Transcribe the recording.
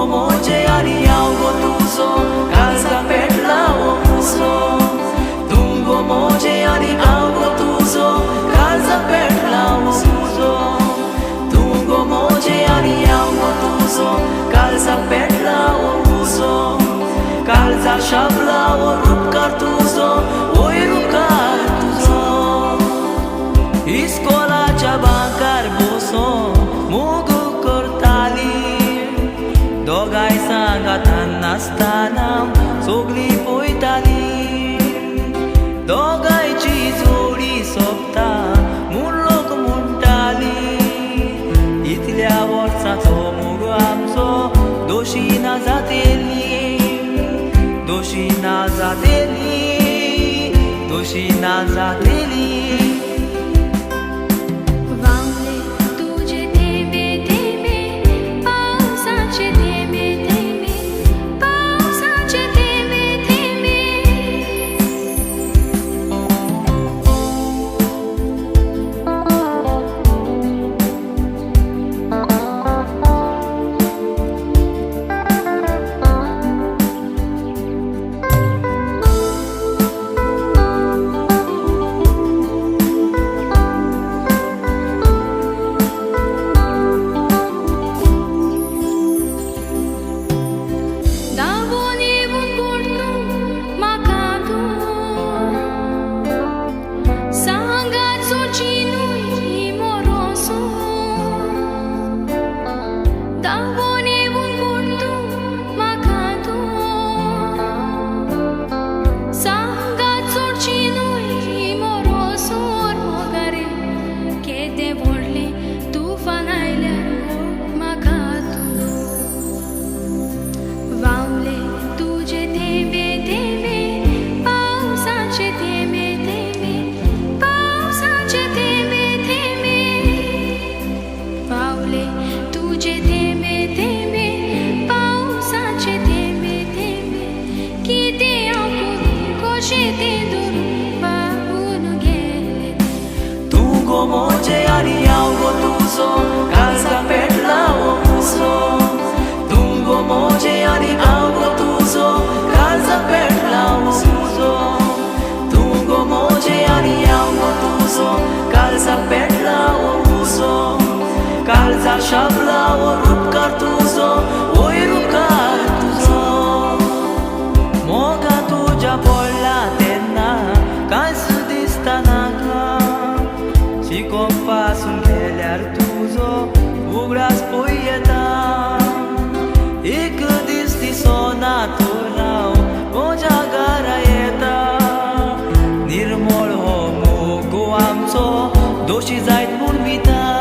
Moje ani algo tuzo, calza per la uso. Tungo moje ani algo tuzo, calza per la uso. Tungo moje ani algo tuzo, calza per la uso. Calza shabla o rup cartuzo, oi rup cartuzo. Escola chabancar boso, mugu cortali. दोगाय सांगातान नासताना सोगली पळयताली दोगायची जोडी सोंपता म्हूण लोक म्हणटाली इतल्या वर्सांचो मोग आमचो दोशी ना जातेली दोशी ना जातेली दोशी ना जातेली Tungo moje ani algo tuzo, calza per la uso. Tungo moje ani algo tuzo, calza per la uso. Tungo moje ani algo tuzo, calza per la uso. Calza shabla o rup cartuzo, oi rup cartuzo. Moga tuja bolla tenna, cansu distana. Pasun गेल्यार तुजो उगडास पळय येता एक दीस दिसोना तो राव म्हज्या घरा येता निर्मळ हो मोग आमचो दोशी जायत म्हूण भिता